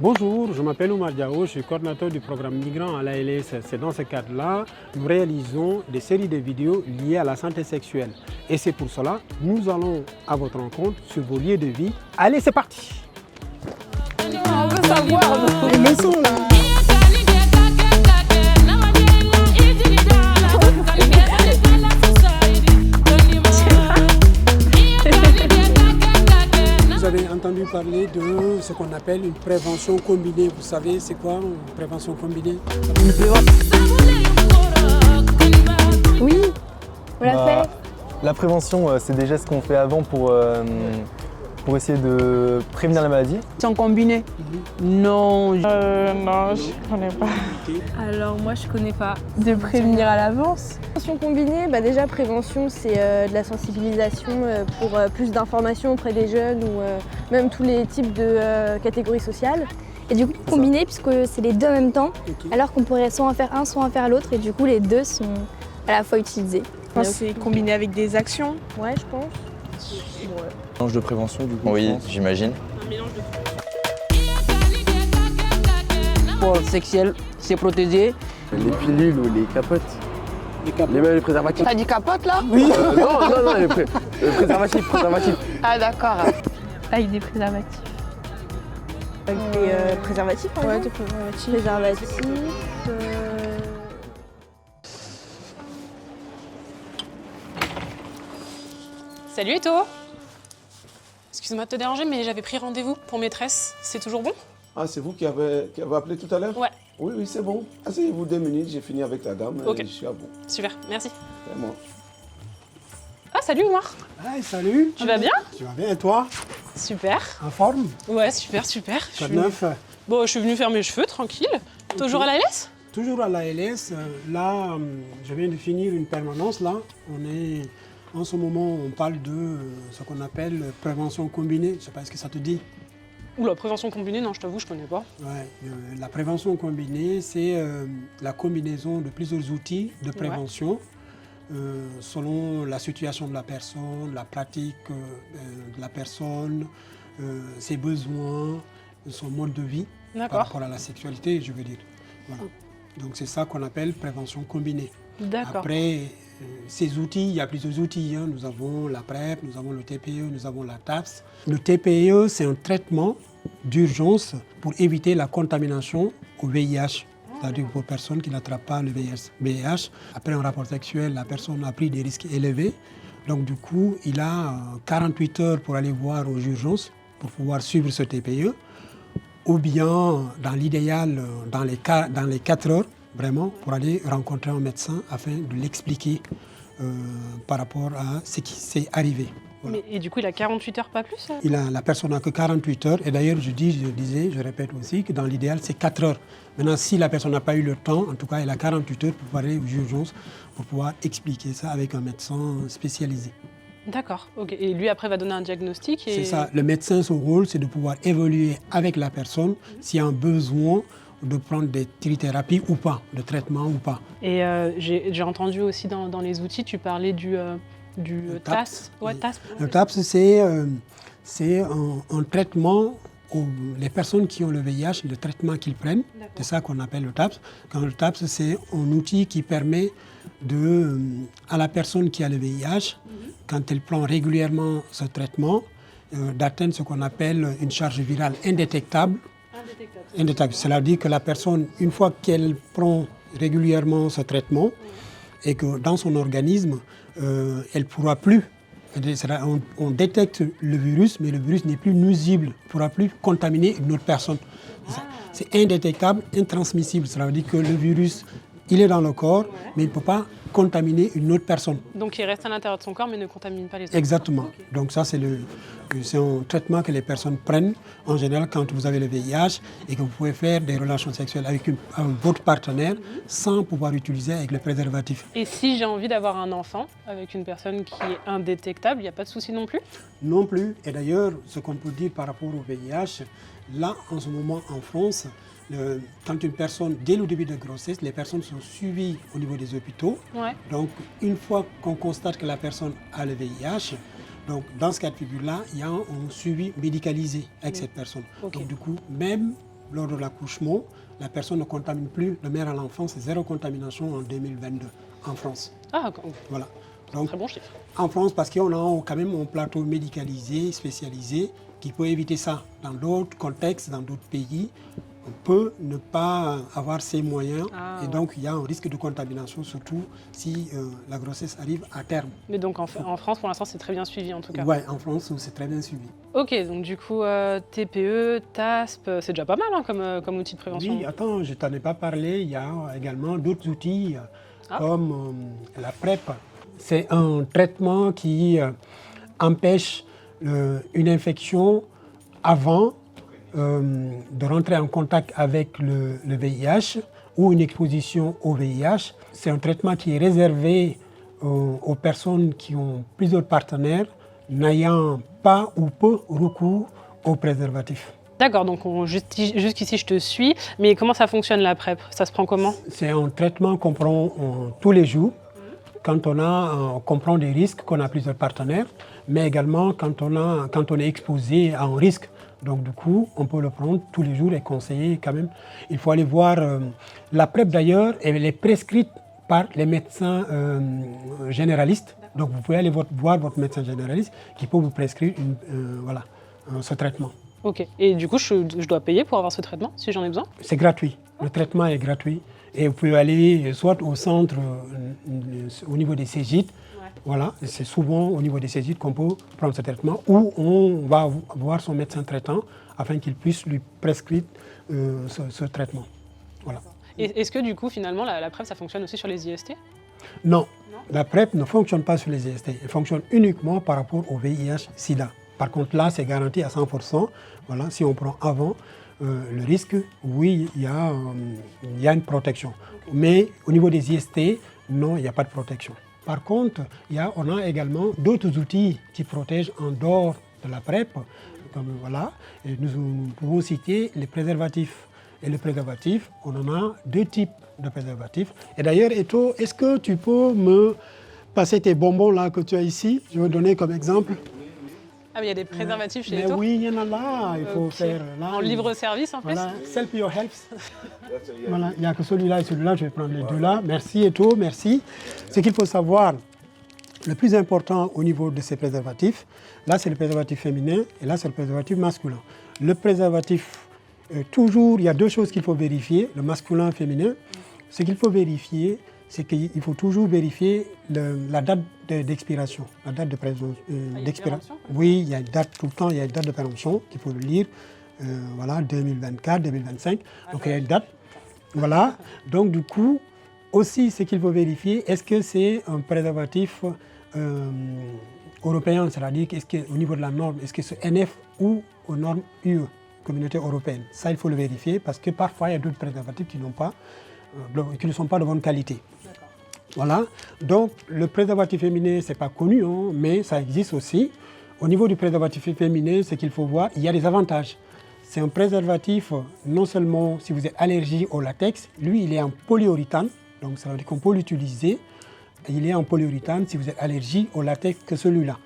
Bonjour, je m'appelle Oumar Diao, je suis coordinateur du programme Migrants à l'ALS. C'est dans ce cadre-là, nous réalisons des séries de vidéos liées à la santé sexuelle. Et c'est pour cela, nous allons à votre rencontre sur vos lieux de vie. Allez, c'est parti! On veut savoir les leçons là. Vous avez entendu parler de ce qu'on appelle une prévention combinée. Vous savez, c'est quoi une prévention combinée? Oui, on l'a fait. La prévention, c'est des gestes qu'on fait avant pour essayer de prévenir la maladie. Sont combinés? Non. Non, je connais pas. Alors moi je connais pas. De prévenir à l'avance. Prévention combinée, bah prévention c'est de la sensibilisation pour plus d'informations auprès des jeunes ou même tous les types de catégories sociales. Et du coup combiné puisque c'est les deux en même temps, alors qu'on pourrait soit en faire un, soit en faire l'autre et du coup les deux sont à la fois utilisés. C'est combiné avec des actions. Ouais, je pense. Un mélange de prévention du coup. Oui, j'imagine. Pour le sexuel, c'est protégé. Les pilules ou les capotes. Les préservatifs. T'as dit capote là? Oui. Non, les préservatifs. Ah d'accord. Avec des préservatifs. Avec des préservatifs par Ouais, exemple. des préservatifs. Salut Eto. Excuse-moi de te déranger, mais j'avais pris rendez-vous pour maîtresse. C'est toujours bon? Ah, c'est vous qui avez appelé tout à l'heure? Ouais. Oui, c'est bon. Asseyez-vous 2 minutes, j'ai fini avec la dame. Ok. Et je suis à vous. Super, merci. C'est moi. Ah, salut Omar. Hey, salut! Tu vas bien? Tu vas bien et toi? Super. En forme? Ouais, super. Quoi de neuf? Bon, je suis venue faire mes cheveux, tranquille. Toujours à la LS? Toujours à l'ALS. Là, je viens de finir une permanence. Là, en ce moment, on parle de ce qu'on appelle prévention combinée. Je ne sais pas ce que ça te dit. Oula, prévention combinée, non, je t'avoue, je connais pas. Ouais, la prévention combinée, c'est la combinaison de plusieurs outils de prévention selon la situation de la personne, la pratique de la personne, ses besoins, son mode de vie par rapport à la sexualité, je veux dire. Voilà. Donc c'est ça qu'on appelle prévention combinée. D'accord. Après, ces outils, il y a plusieurs outils. Hein. Nous avons la PrEP, nous avons le TPE, nous avons la TAPS. Le TPE, c'est un traitement d'urgence pour éviter la contamination au VIH. C'est-à-dire pour personnes qui n'attrapent pas le VIH. Après un rapport sexuel, la personne a pris des risques élevés. Donc du coup, il a 48 heures pour aller voir aux urgences pour pouvoir suivre ce TPE. Ou bien, dans l'idéal, dans les 4 heures, vraiment, pour aller rencontrer un médecin afin de l'expliquer par rapport à ce qui s'est arrivé. Voilà. Et du coup, il a 48 heures, pas plus? La personne n'a que 48 heures. Et d'ailleurs, je répète aussi que dans l'idéal, c'est 4 heures. Maintenant, si la personne n'a pas eu le temps, en tout cas, elle a 48 heures pour aller aux urgences, pour pouvoir expliquer ça avec un médecin spécialisé. D'accord, ok. Et lui, après, va donner un diagnostic et... C'est ça. Le médecin, son rôle, c'est de pouvoir évaluer avec la personne s'il y a un besoin de prendre des trithérapies ou pas, de traitement ou pas. Et j'ai entendu aussi dans les outils, tu parlais du TAPS. Ouais, TAPS. Le TAPS, c'est un traitement où les personnes qui ont le VIH, le traitement qu'ils prennent, c'est ça qu'on appelle le TAPS. Quand le TAPS, c'est un outil qui permet à la personne qui a le VIH, quand elle prend régulièrement ce traitement, d'atteindre ce qu'on appelle une charge virale indétectable. Indétectable. Cela dit que la personne, une fois qu'elle prend régulièrement ce traitement, et que dans son organisme, elle ne pourra plus, on détecte le virus, mais le virus n'est plus nuisible, il ne pourra plus contaminer une autre personne. C'est indétectable, intransmissible. Cela veut dire que le virus, il est dans le corps, mais il ne peut pas contaminer une autre personne. Donc il reste à l'intérieur de son corps, mais ne contamine pas les autres. Exactement. Okay. Donc ça, c'est un traitement que les personnes prennent en général quand vous avez le VIH et que vous pouvez faire des relations sexuelles avec votre partenaire sans pouvoir utiliser avec le préservatif. Et si j'ai envie d'avoir un enfant avec une personne qui est indétectable, il n'y a pas de souci non plus? Non plus. Et d'ailleurs, ce qu'on peut dire par rapport au VIH, là, en ce moment en France, quand une personne, dès le début de grossesse, les personnes sont suivies au niveau des hôpitaux. Ouais. Donc, une fois qu'on constate que la personne a le VIH, donc dans ce cas de figure-là, il y a un suivi médicalisé avec cette personne. Okay. Donc, du coup, même lors de l'accouchement, la personne ne contamine plus de mère à l'enfant, c'est 0 contamination en 2022 en France. Ah, Voilà. Donc, très bon chiffre. en France, parce qu'on a quand même un plateau médicalisé, spécialisé, qui peut éviter ça. Dans d'autres contextes, dans d'autres pays, on peut ne pas avoir ces moyens et donc il y a un risque de contamination, surtout si la grossesse arrive à terme. Mais donc en France, pour l'instant, c'est très bien suivi en tout cas. Oui, en France, c'est très bien suivi. Ok, donc du coup, TPE, TASP, c'est déjà pas mal hein, comme outil de prévention. Oui, attends, je t'en ai pas parlé, il y a également d'autres outils comme la PrEP. C'est un traitement qui empêche une infection avant de rentrer en contact avec le VIH ou une exposition au VIH. C'est un traitement qui est réservé aux personnes qui ont plusieurs partenaires n'ayant pas ou peu recours au préservatif. D'accord, donc jusqu'ici je te suis, mais comment ça fonctionne la PrEP? Ça se prend comment? C'est un traitement qu'on prend tous les jours quand on prend des risques, qu'on a plusieurs partenaires, mais également quand on est exposé à un risque. Donc du coup, on peut le prendre tous les jours et conseiller quand même. Il faut aller voir la PrEP d'ailleurs, elle est prescrite par les médecins généralistes. Donc vous pouvez aller voir votre médecin généraliste qui peut vous prescrire ce traitement. Ok, et du coup je dois payer pour avoir ce traitement si j'en ai besoin? C'est gratuit, le traitement est gratuit. Et vous pouvez aller soit au centre, au niveau des CEGID, voilà, c'est souvent au niveau des CEGID qu'on peut prendre ce traitement, ou on va voir son médecin traitant afin qu'il puisse lui prescrire ce traitement. Voilà. Et est-ce que du coup finalement la PrEP ça fonctionne aussi sur les IST? Non, la PrEP ne fonctionne pas sur les IST, elle fonctionne uniquement par rapport au VIH-Sida. Par contre là c'est garanti à 100%, voilà, si on prend avant le risque, oui, il y a une protection. Okay. Mais au niveau des IST, non, il n'y a pas de protection. Par contre, on a également d'autres outils qui protègent en dehors de la PrEP. Comme, voilà, et nous pouvons citer les préservatifs. Et les préservatifs, on en a 2 types de préservatifs. Et d'ailleurs, Eto, est-ce que tu peux me passer tes bonbons là que tu as ici? Je vais donner comme exemple. Ah, mais il y a des préservatifs chez Eto? Oui, il y en a là. Il faut faire là. En livre-service en plus? Voilà, Self Your Health. Voilà, il n'y a que celui-là et celui-là. Je vais prendre les deux là. Merci Eto, merci. Ce qu'il faut savoir, le plus important au niveau de ces préservatifs, là c'est le préservatif féminin et là c'est le préservatif masculin. Le préservatif, toujours, il y a 2 choses qu'il faut vérifier, le masculin et le féminin. Ce qu'il faut vérifier, c'est qu'il faut toujours vérifier la date d'expiration, la date d'expiration. Oui, il y a une date tout le temps, il y a une date de péremption qu'il faut le lire. Voilà, 2024, 2025. Donc il y a une date. Voilà. Donc du coup, aussi ce qu'il faut vérifier, est-ce que c'est un préservatif européen, c'est-à-dire qu'est-ce qu'au niveau de la norme, est-ce que c'est NF ou aux normes UE, Communauté européenne. Ça, il faut le vérifier parce que parfois il y a d'autres préservatifs qui ne sont pas de bonne qualité. Voilà, donc le préservatif féminin, ce n'est pas connu, hein, mais ça existe aussi. Au niveau du préservatif féminin, ce qu'il faut voir, il y a des avantages. C'est un préservatif, non seulement si vous êtes allergique au latex, lui il est en polyuréthane, donc ça veut dire qu'on peut l'utiliser. Il est en polyuréthane si vous êtes allergique au latex que celui-là.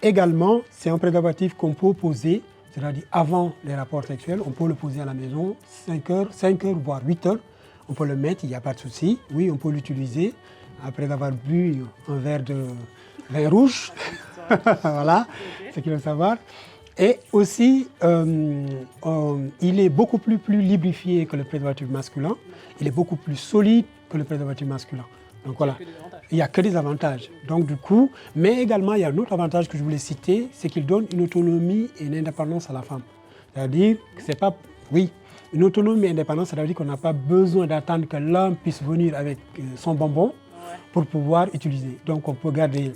Également, c'est un préservatif qu'on peut poser, c'est-à-dire avant les rapports sexuels, on peut le poser à la maison, 5 heures, voire 8 heures. On peut le mettre, il n'y a pas de souci. Oui, on peut l'utiliser après avoir bu un verre de vin rouge. Voilà, c'est ce qu'il faut savoir. Et aussi, il est beaucoup plus lubrifié que le préservatif masculin. Il est beaucoup plus solide que le préservatif masculin. Donc voilà, il n'y a que des avantages. Donc du coup, mais également, il y a un autre avantage que je voulais citer, c'est qu'il donne une autonomie et une indépendance à la femme. C'est-à-dire que c'est pas... Oui, une autonomie et indépendance, c'est-à-dire qu'on n'a pas besoin d'attendre que l'homme puisse venir avec son bonbon pour pouvoir utiliser. Donc on peut garder,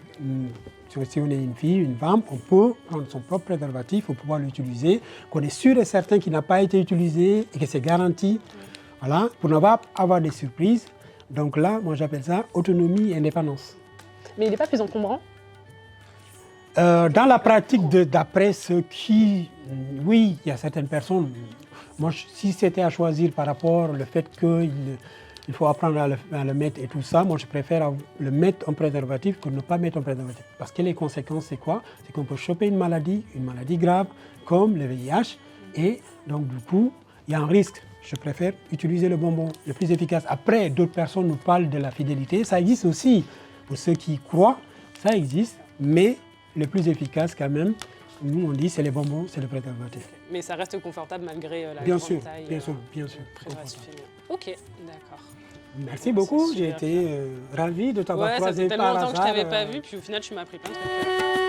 si on est une fille, une femme, on peut prendre son propre préservatif pour pouvoir l'utiliser, qu'on est sûr et certain qu'il n'a pas été utilisé et que c'est garanti, voilà, pour ne pas avoir des surprises. Donc là, moi j'appelle ça autonomie et indépendance. Mais il n'est pas plus encombrant? Dans la pratique, d'après ce qui... Oui, il y a certaines personnes... Moi, si c'était à choisir par rapport au fait qu'il faut apprendre à le mettre et tout ça, moi je préfère le mettre en préservatif que ne pas mettre en préservatif. Parce que les conséquences, c'est quoi? C'est qu'on peut choper une maladie grave comme le VIH. Et donc du coup, il y a un risque. Je préfère utiliser le bonbon le plus efficace. Après, d'autres personnes nous parlent de la fidélité. Ça existe aussi. Pour ceux qui croient, ça existe. Mais le plus efficace quand même, nous on dit c'est les bonbons, c'est le préservatif. Mais ça reste confortable malgré la Bien grande sûr, taille. bien sûr, bien sûr. Préservatif féminin. Ok, d'accord. Merci beaucoup. C'est J'ai super été ravi de t'avoir Ouais, ça croisé fait tellement par longtemps que je hasard. t'avais pas vu, puis au final tu m'as appris plein de trucs.